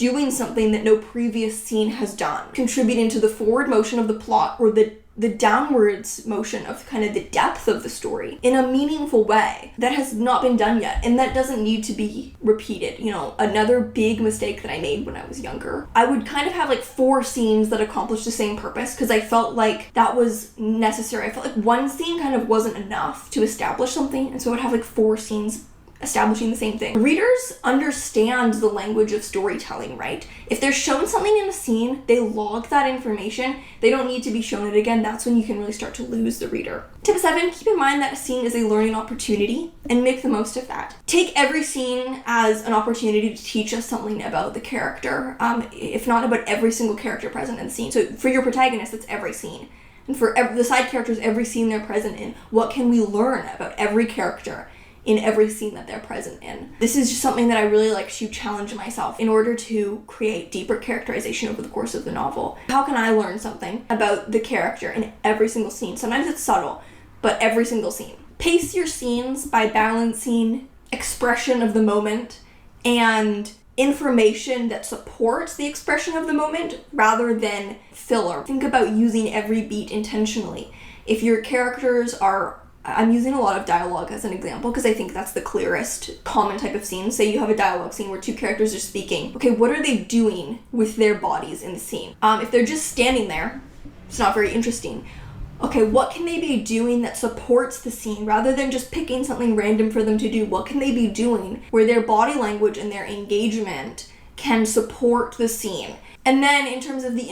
doing something that no previous scene has done, contributing to the forward motion of the plot or the downwards motion of kind of the depth of the story in a meaningful way that has not been done yet, and that doesn't need to be repeated. You know, another big mistake that I made when I was younger, I would kind of have like 4 scenes that accomplished the same purpose because I felt like that was necessary. I felt like one scene kind of wasn't enough to establish something, and so I'd have like 4 scenes establishing the same thing. Readers understand the language of storytelling, right? If they're shown something in a scene, they log that information. They don't need to be shown it again. That's when you can really start to lose the reader. Tip 7, keep in mind that a scene is a learning opportunity and make the most of that. Take every scene as an opportunity to teach us something about the character, if not about every single character present in the scene. So for your protagonist, it's every scene. And for the side characters, every scene they're present in, what can we learn about every character in every scene that they're present in? This is just something that I really like to challenge myself in order to create deeper characterization over the course of the novel. How can I learn something about the character in every single scene? Sometimes it's subtle, but every single scene. Pace your scenes by balancing expression of the moment and information that supports the expression of the moment rather than filler. Think about using every beat intentionally. If your characters I'm using a lot of dialogue as an example because I think that's the clearest common type of scene. Say you have a dialogue scene where 2 characters are speaking. Okay, what are they doing with their bodies in the scene? If they're just standing there, it's not very interesting. Okay, what can they be doing that supports the scene rather than just picking something random for them to do? What can they be doing where their body language and their engagement can support the scene? And then in terms of the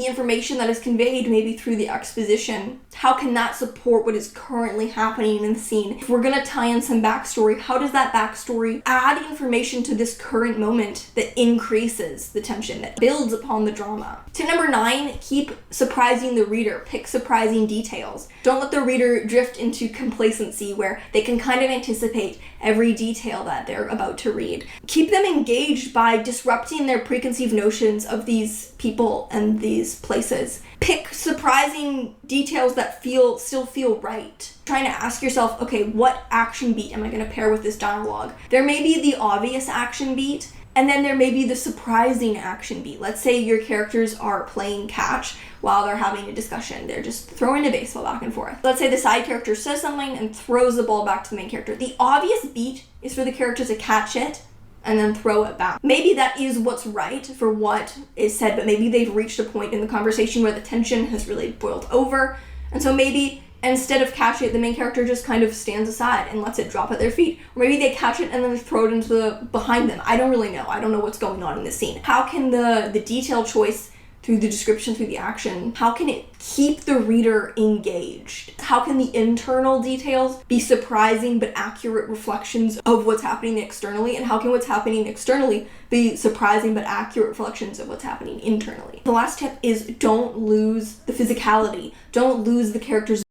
information that is conveyed maybe through the exposition, how can that support what is currently happening in the scene? If we're going to tie in some backstory, how does that backstory add information to this current moment that increases the tension, that builds upon the drama? Tip number 9, keep surprising the reader. Pick surprising details. Don't let the reader drift into complacency where they can kind of anticipate every detail that they're about to read. Keep them engaged by disrupting their preconceived notions of these people and these places. Pick surprising details that still feel right. Trying to ask yourself, okay, what action beat am I going to pair with this dialogue? There may be the obvious action beat, and then there may be the surprising action beat. Let's say your characters are playing catch while they're having a discussion. They're just throwing a baseball back and forth. Let's say the side character says something and throws the ball back to the main character. The obvious beat is for the character to catch it and then throw it back. Maybe that is what's right for what is said, but maybe they've reached a point in the conversation where the tension has really boiled over. And so maybe instead of catching it, the main character just kind of stands aside and lets it drop at their feet. Or maybe they catch it and then they throw it into behind them. I don't really know. I don't know what's going on in this scene. How can the detail choice through the description, through the action, how can it keep the reader engaged? How can the internal details be surprising but accurate reflections of what's happening externally? And how can what's happening externally be surprising but accurate reflections of what's happening internally? The last tip is don't lose the physicality. Don't lose the character's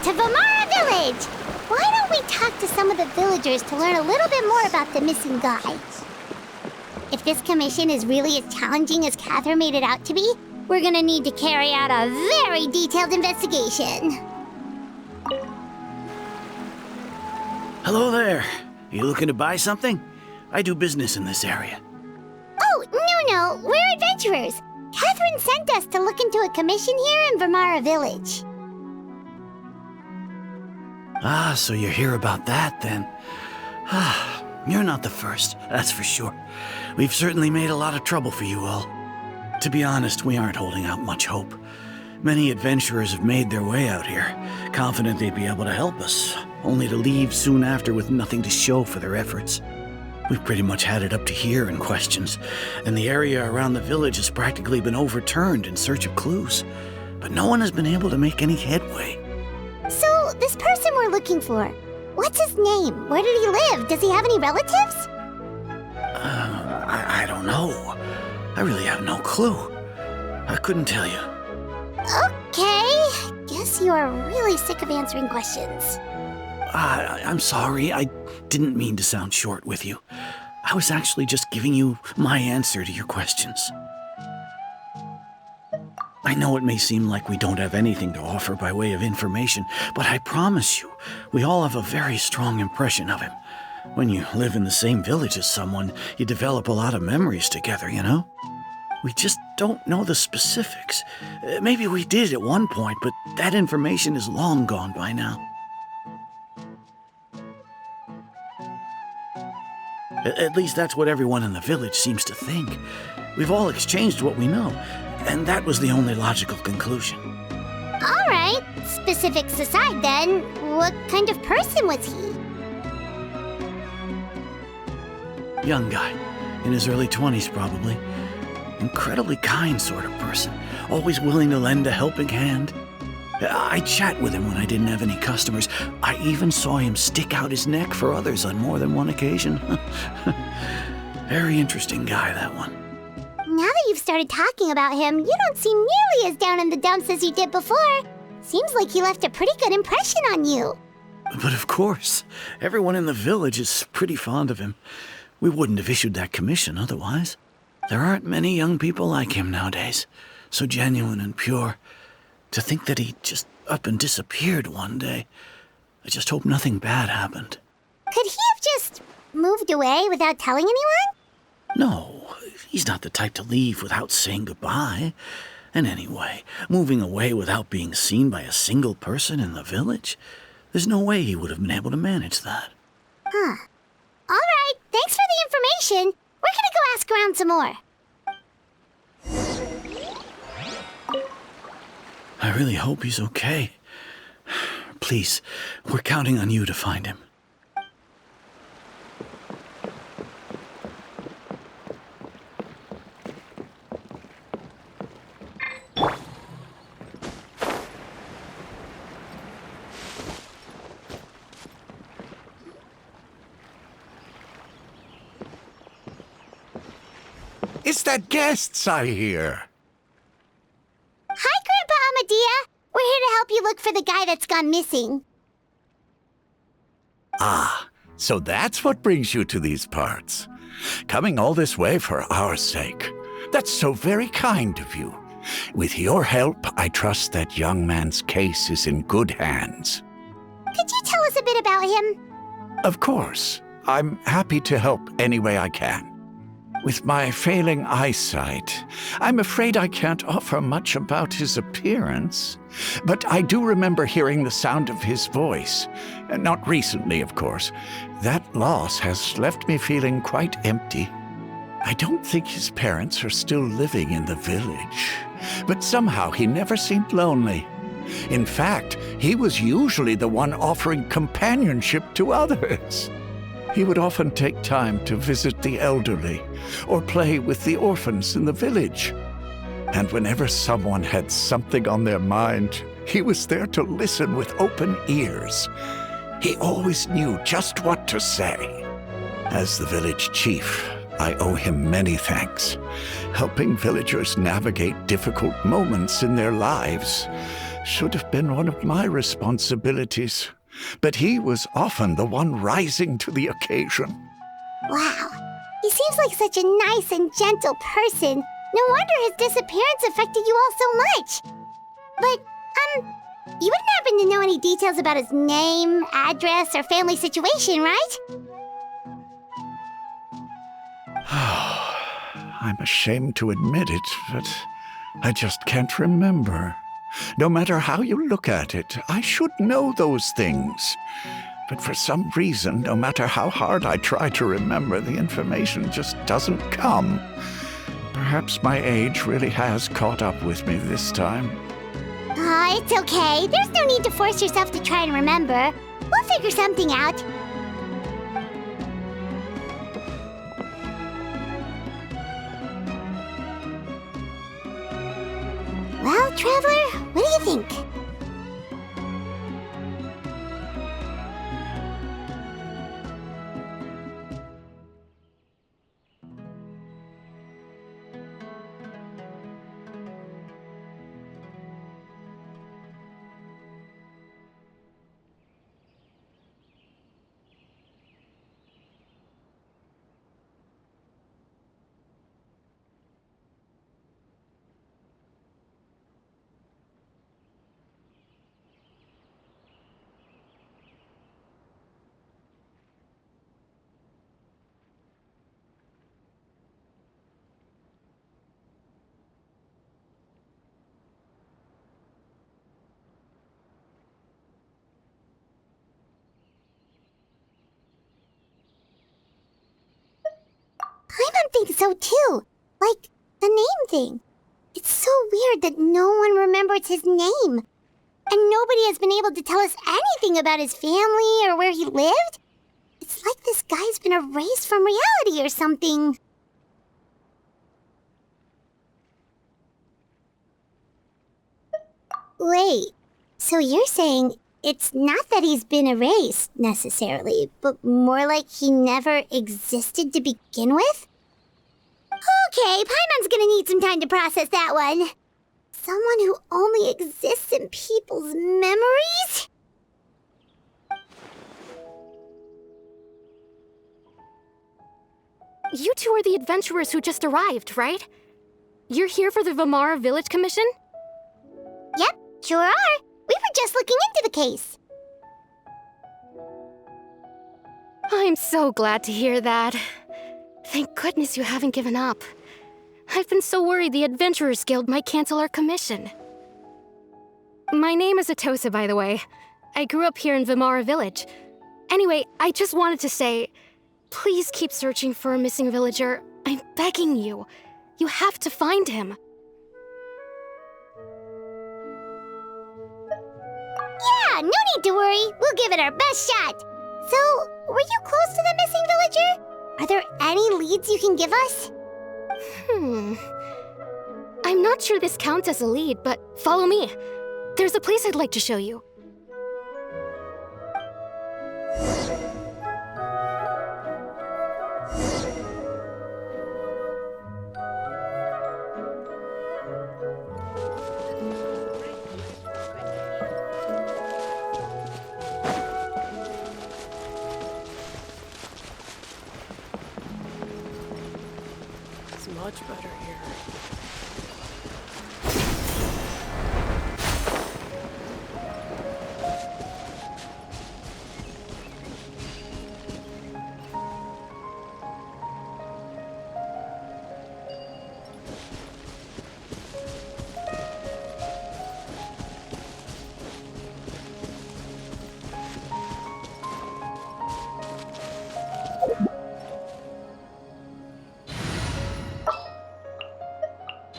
to Vamara Village! Why don't we talk to some of the villagers to learn a little bit more about the missing guy? If this commission is really as challenging as Catherine made it out to be, we're gonna need to carry out a very detailed investigation. Hello there. You looking to buy something? I do business in this area. Oh, no, we're adventurers. Catherine sent us to look into a commission here in Vermara Village. Ah, so you're here about that then. Ah, you're not the first, that's for sure. We've certainly made a lot of trouble for you all. To be honest, we aren't holding out much hope. Many adventurers have made their way out here, confident they'd be able to help us, only to leave soon after with nothing to show for their efforts. We've pretty much had it up to here in questions, and the area around the village has practically been overturned in search of clues. But no one has been able to make any headway. So, this person we're looking for, what's his name? Where did he live? Does he have any relatives? I don't know. I really have no clue. I couldn't tell you. Okay, guess you are really sick of answering questions. I'm sorry, I didn't mean to sound short with you. I was actually just giving you my answer to your questions. I know it may seem like we don't have anything to offer by way of information, but I promise you, we all have a very strong impression of him. When you live in the same village as someone, you develop a lot of memories together, you know? We just don't know the specifics. Maybe we did at one point, but that information is long gone by now. At least that's what everyone in the village seems to think. We've all exchanged what we know, and that was the only logical conclusion. All right, specifics aside then, what kind of person was he? Young guy, in his early 20s probably. Incredibly kind sort of person, always willing to lend a helping hand. I chat with him when I didn't have any customers. I even saw him stick out his neck for others on more than one occasion. Very interesting guy, that one. Now that you've started talking about him, you don't seem nearly as down in the dumps as you did before. Seems like he left a pretty good impression on you. But of course, everyone in the village is pretty fond of him. We wouldn't have issued that commission otherwise. There aren't many young people like him nowadays, so genuine and pure. To think that he just up and disappeared one day. I just hope nothing bad happened. Could he have just moved away without telling anyone? No, he's not the type to leave without saying goodbye. And anyway, moving away without being seen by a single person in the village? There's no way he would have been able to manage that. Huh. All right, thanks for the information. We're gonna go ask around some more. I really hope he's okay. Please, we're counting on you to find him. It's the guests I hear. Hi, Grandpa Amadea. We're here to help you look for the guy that's gone missing. Ah, so that's what brings you to these parts. Coming all this way for our sake. That's so very kind of you. With your help, I trust that young man's case is in good hands. Could you tell us a bit about him? Of course. I'm happy to help any way I can. With my failing eyesight, I'm afraid I can't offer much about his appearance. But I do remember hearing the sound of his voice. Not recently, of course. That loss has left me feeling quite empty. I don't think his parents are still living in the village. But somehow he never seemed lonely. In fact, he was usually the one offering companionship to others. He would often take time to visit the elderly or play with the orphans in the village. And whenever someone had something on their mind, he was there to listen with open ears. He always knew just what to say. As the village chief, I owe him many thanks. Helping villagers navigate difficult moments in their lives should have been one of my responsibilities. But he was often the one rising to the occasion. Wow. He seems like such a nice and gentle person. No wonder his disappearance affected you all so much. But, you wouldn't happen to know any details about his name, address, or family situation, right? I'm ashamed to admit it, but I just can't remember. No matter how you look at it, I should know those things. But for some reason, no matter how hard I try to remember, the information just doesn't come. Perhaps my age really has caught up with me this time. It's okay. There's no need to force yourself to try and remember. We'll figure something out. Well, Traveler, what do you think? Paimon thinks so too. Like, the name thing. It's so weird that no one remembers his name. And nobody has been able to tell us anything about his family or where he lived. It's like this guy's been erased from reality or something. Wait, so you're saying it's not that he's been erased, necessarily, but more like he never existed to begin with? Okay, Paimon's gonna need some time to process that one. Someone who only exists in people's memories? You two are the adventurers who just arrived, right? You're here for the Vamara Village Commission? Yep, sure are. We were just looking into the case. I'm so glad to hear that. Thank goodness you haven't given up. I've been so worried the Adventurers Guild might cancel our commission. My name is Atosa, by the way. I grew up here in Vamara Village. Anyway, I just wanted to say, please keep searching for a missing villager. I'm begging you. You have to find him. Yeah, no need to worry. We'll give it our best shot. So, were you close to the missing villager? Are there any leads you can give us? I'm not sure this counts as a lead, but follow me. There's a place I'd like to show you. It's much better here.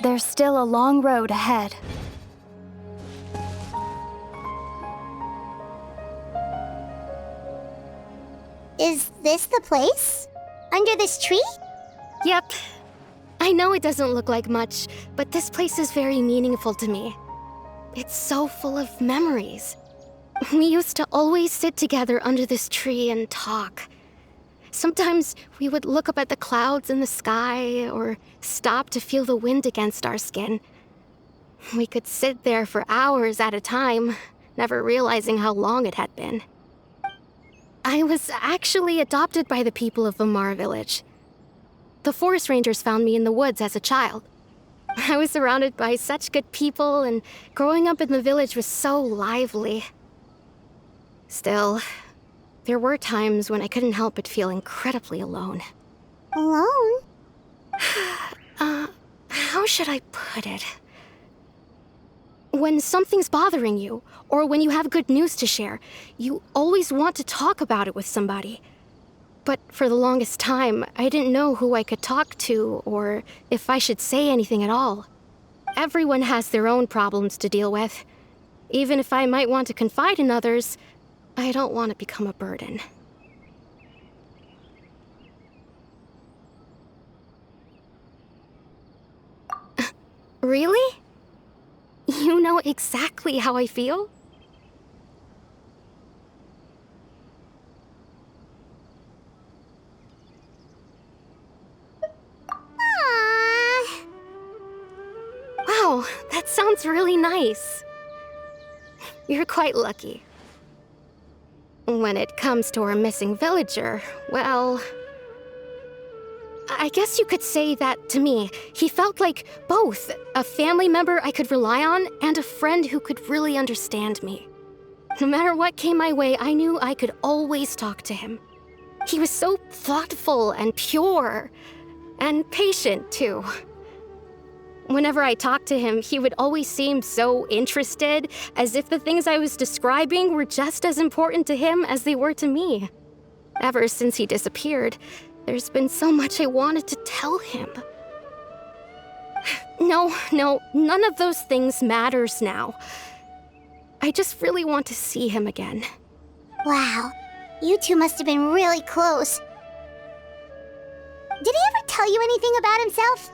There's still a long road ahead. Is this the place? Under this tree? Yep. I know it doesn't look like much, but this place is very meaningful to me. It's so full of memories. We used to always sit together under this tree and talk. Sometimes we would look up at the clouds in the sky or stop to feel the wind against our skin. We could sit there for hours at a time, never realizing how long it had been. I was actually adopted by the people of Vamara Village. The forest rangers found me in the woods as a child. I was surrounded by such good people, and growing up in the village was so lively. Still, there were times when I couldn't help but feel incredibly alone. Alone? How should I put it? When something's bothering you, or when you have good news to share, you always want to talk about it with somebody. But for the longest time, I didn't know who I could talk to, or if I should say anything at all. Everyone has their own problems to deal with. Even if I might want to confide in others, I don't want to become a burden. Really? You know exactly how I feel? Aww. Wow, that sounds really nice. You're quite lucky. When it comes to our missing villager, well, I guess you could say that to me. He felt like both a family member I could rely on and a friend who could really understand me. No matter what came my way, I knew I could always talk to him. He was so thoughtful and pure, and patient too. Whenever I talked to him, he would always seem so interested, as if the things I was describing were just as important to him as they were to me. Ever since he disappeared, there's been so much I wanted to tell him. No, none of those things matters now. I just really want to see him again. Wow, you two must have been really close. Did he ever tell you anything about himself?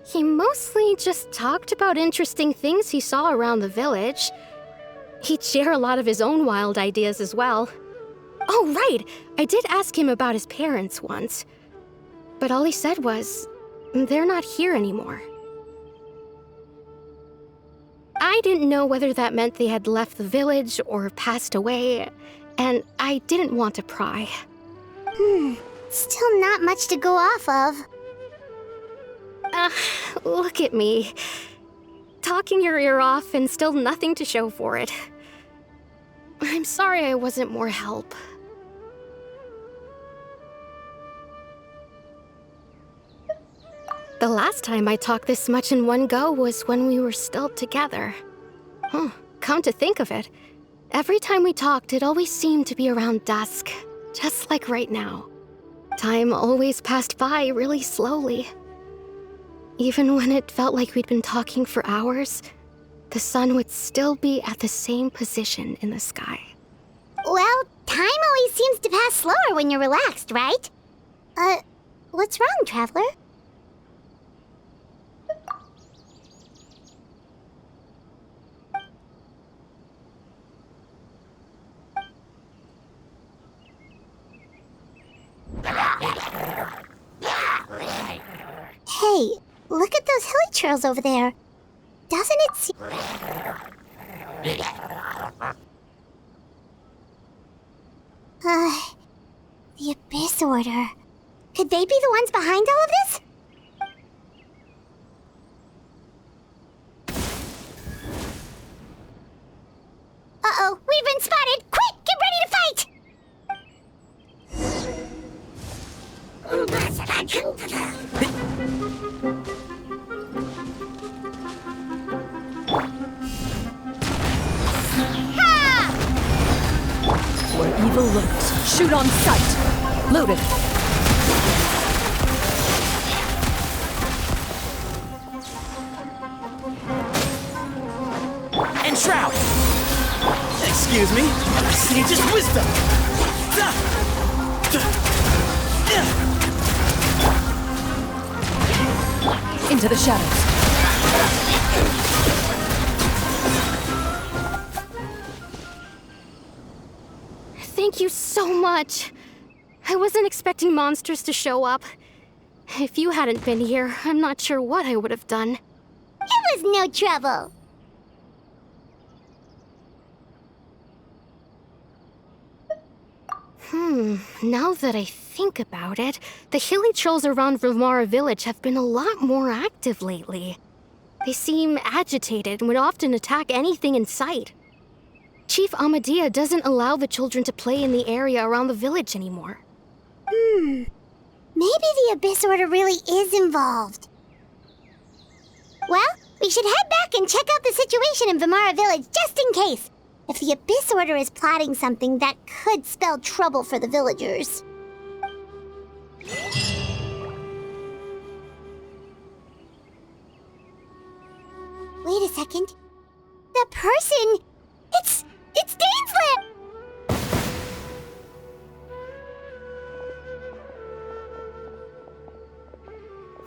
He mostly just talked about interesting things he saw around the village. He'd share a lot of his own wild ideas as well. Oh, right! I did ask him about his parents once. But all he said was, they're not here anymore. I didn't know whether that meant they had left the village or passed away, and I didn't want to pry. Still not much to go off of. Look at me. Talking your ear off and still nothing to show for it. I'm sorry I wasn't more help. The last time I talked this much in one go was when we were still together. Come to think of it, every time we talked, it always seemed to be around dusk, just like right now. Time always passed by really slowly. Even when it felt like we'd been talking for hours, the sun would still be at the same position in the sky. Well, time always seems to pass slower when you're relaxed, right? What's wrong, Traveler? Hey, look at those hilly trails over there. Doesn't it seem... The Abyss Order. Could they be the ones behind all of this? Uh-oh, we've been spotted! Quick, get ready to fight! Where evil lurks, shoot on sight. Loaded. And Shroud! Excuse me, Sage's wisdom! Into the shadows. Thank you so much. I wasn't expecting monsters to show up. If you hadn't been here, I'm not sure what I would have done. It was no trouble. Now that I think about it, the hilly trolls around Vilmara village have been a lot more active lately. They seem agitated and would often attack anything in sight. Chief Amadea doesn't allow the children to play in the area around the village anymore. Maybe the Abyss Order really is involved. Well, we should head back and check out the situation in Vilmara village just in case. If the Abyss Order is plotting something that could spell trouble for the villagers. Wait a second. The person... It's Dainsland!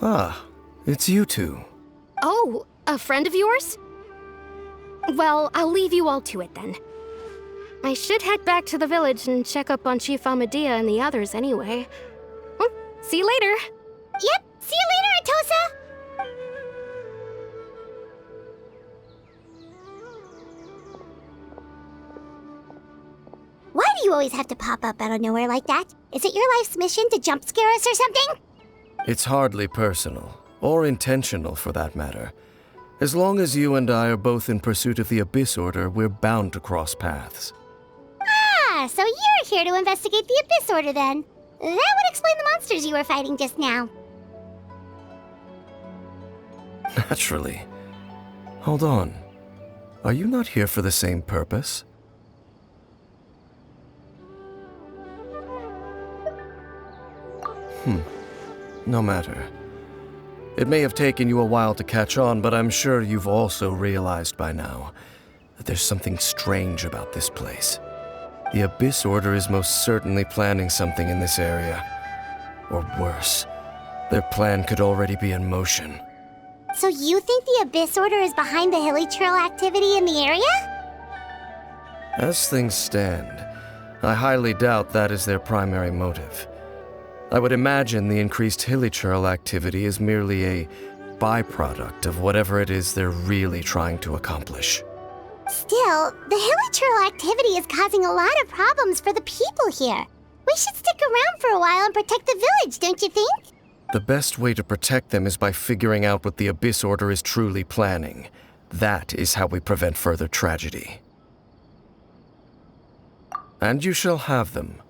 Ah, it's you two. Oh, a friend of yours? Well, I'll leave you all to it then. I should head back to the village and check up on Chief Amadea and the others anyway. Well, see you later. Yep, see you later, Atosa! Why do you always have to pop up out of nowhere like that? Is it your life's mission to jump scare us or something? It's hardly personal, or intentional for that matter. As long as you and I are both in pursuit of the Abyss Order, we're bound to cross paths. Ah, so you're here to investigate the Abyss Order then. That would explain the monsters you were fighting just now. Naturally. Hold on. Are you not here for the same purpose? No matter. It may have taken you a while to catch on, but I'm sure you've also realized by now that there's something strange about this place. The Abyss Order is most certainly planning something in this area. Or worse, their plan could already be in motion. So you think the Abyss Order is behind the hilly trail activity in the area? As things stand, I highly doubt that is their primary motive. I would imagine the increased hilly trail activity is merely a byproduct of whatever it is they're really trying to accomplish. Still, the hilly trail activity is causing a lot of problems for the people here. We should stick around for a while and protect the village, don't you think? The best way to protect them is by figuring out what the Abyss Order is truly planning. That is how we prevent further tragedy. And you shall have them.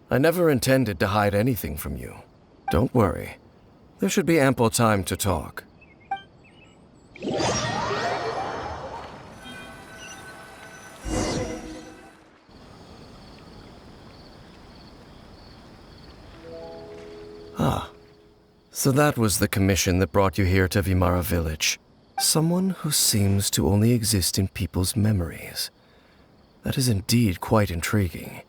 I never intended to hide anything from you. Don't worry. There should be ample time to talk. Ah. So that was the commission that brought you here to Vilmara village. Someone who seems to only exist in people's memories. That is indeed quite intriguing.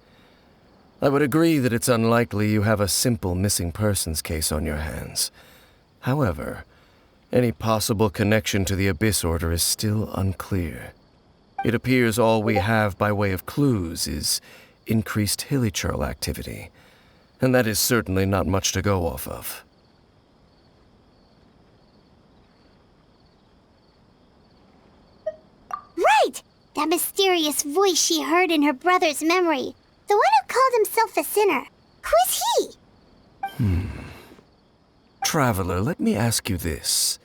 I would agree that it's unlikely you have a simple missing persons case on your hands. However, any possible connection to the Abyss Order is still unclear. It appears all we have by way of clues is increased hilly trail activity, and that is certainly not much to go off of. Right! That mysterious voice she heard in her brother's memory. The one who called himself a sinner. Who is he? Traveler, let me ask you this.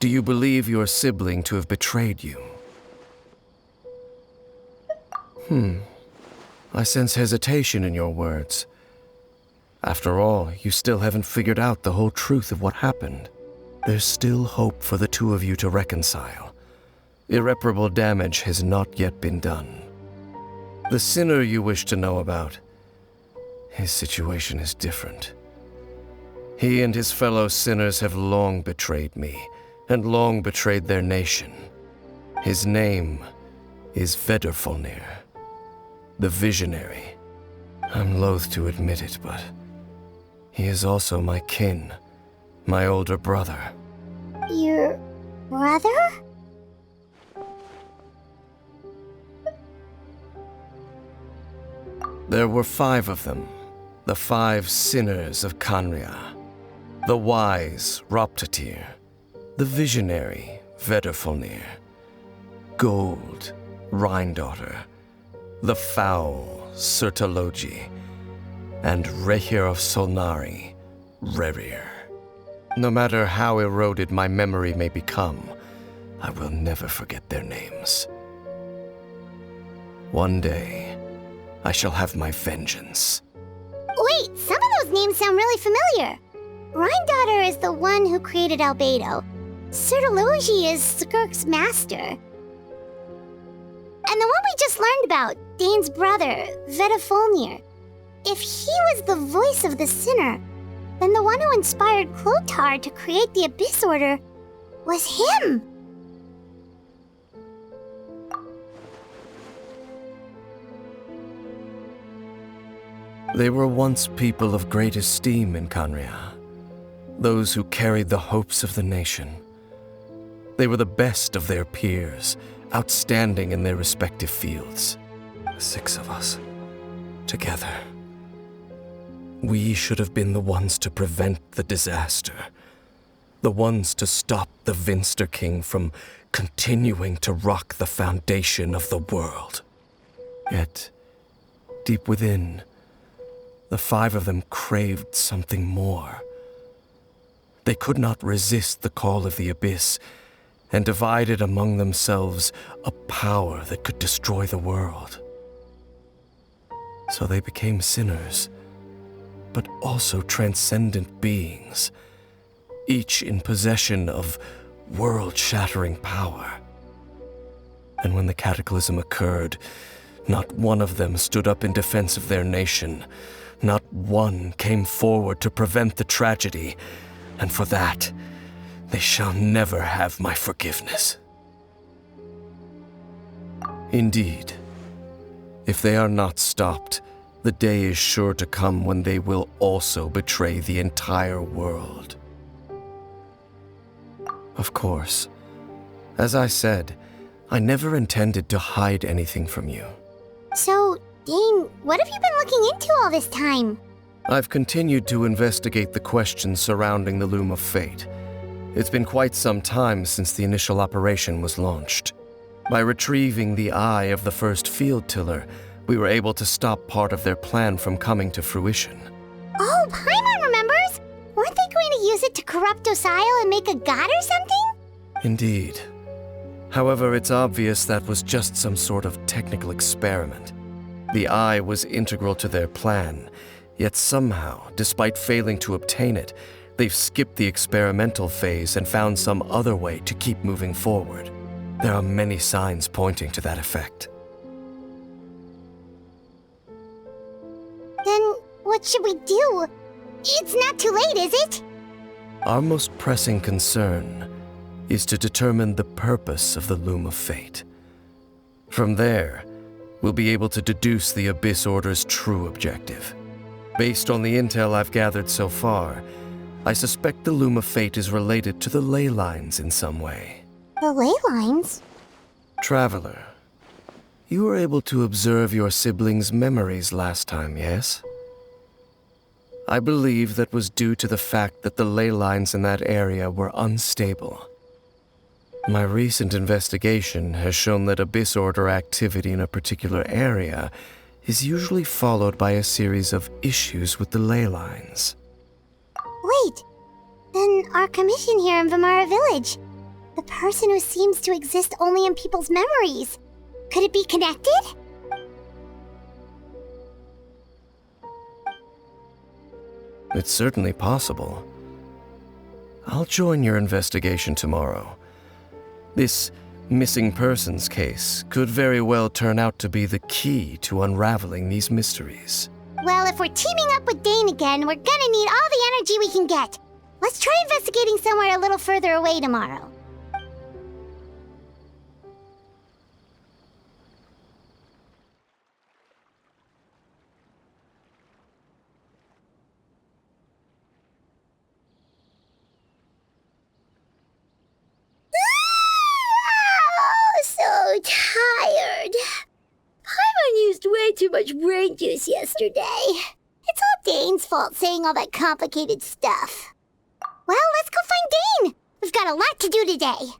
Do you believe your sibling to have betrayed you? I sense hesitation in your words. After all, you still haven't figured out the whole truth of what happened. There's still hope for the two of you to reconcile. Irreparable damage has not yet been done. The sinner you wish to know about, his situation is different. He and his fellow sinners have long betrayed me, and long betrayed their nation. His name is Vedrfolnir, the Visionary. I'm loath to admit it, but he is also my kin, my older brother. Your brother? There were 5 of them, the 5 sinners of Kanria. The wise Roptatir, the visionary Vedrfolnir, Gold Rhine-daughter, the foul Sertalogi, and Rehir of Solnari, Rerir. No matter how eroded my memory may become, I will never forget their names. One day, I shall have my vengeance. Wait, some of those names sound really familiar. Rhine is the one who created Albedo. Sertologi is Skirk's master. And the one we just learned about, Dane's brother, Vetafolnir. If he was the voice of the sinner, then the one who inspired Clotar to create the Abyss Order was him. They were once people of great esteem in Khanria, those who carried the hopes of the nation. They were the best of their peers, outstanding in their respective fields. 6 of us, together. We should have been the ones to prevent the disaster, the ones to stop the Vinster King from continuing to rock the foundation of the world. Yet, deep within, the 5 of them craved something more. They could not resist the call of the Abyss, and divided among themselves a power that could destroy the world. So they became sinners, but also transcendent beings, each in possession of world-shattering power. And when the cataclysm occurred, not one of them stood up in defense of their nation. Not one came forward to prevent the tragedy, and for that, they shall never have my forgiveness. Indeed, if they are not stopped, the day is sure to come when they will also betray the entire world. Of course, as I said, I never intended to hide anything from you. So, Dane, what have you been looking into all this time? I've continued to investigate the questions surrounding the Loom of Fate. It's been quite some time since the initial operation was launched. By retrieving the eye of the first field tiller, we were able to stop part of their plan from coming to fruition. Oh, Paimon remembers! Weren't they going to use it to corrupt Osial and make a god or something? Indeed. However, it's obvious that was just some sort of technical experiment. The eye was integral to their plan, yet somehow, despite failing to obtain it, they've skipped the experimental phase and found some other way to keep moving forward. There are many signs pointing to that effect. Then what should we do? It's not too late, is it? Our most pressing concern is to determine the purpose of the Loom of Fate. From there, we'll be able to deduce the Abyss Order's true objective. Based on the intel I've gathered so far, I suspect the Loom of Fate is related to the ley lines in some way. The ley lines? Traveler, you were able to observe your siblings' memories last time, yes? I believe that was due to the fact that the ley lines in that area were unstable. My recent investigation has shown that Abyss Order activity in a particular area is usually followed by a series of issues with the ley lines. Wait, then our commission here in Vimara Village, the person who seems to exist only in people's memories, could it be connected? It's certainly possible. I'll join your investigation tomorrow. This missing persons case could very well turn out to be the key to unraveling these mysteries. Well, if we're teaming up with Dane again, we're gonna need all the energy we can get. Let's try investigating somewhere a little further away tomorrow. So tired. Paimon used way too much brain juice yesterday. It's all Dane's fault saying all that complicated stuff. Well, let's go find Dane. We've got a lot to do today.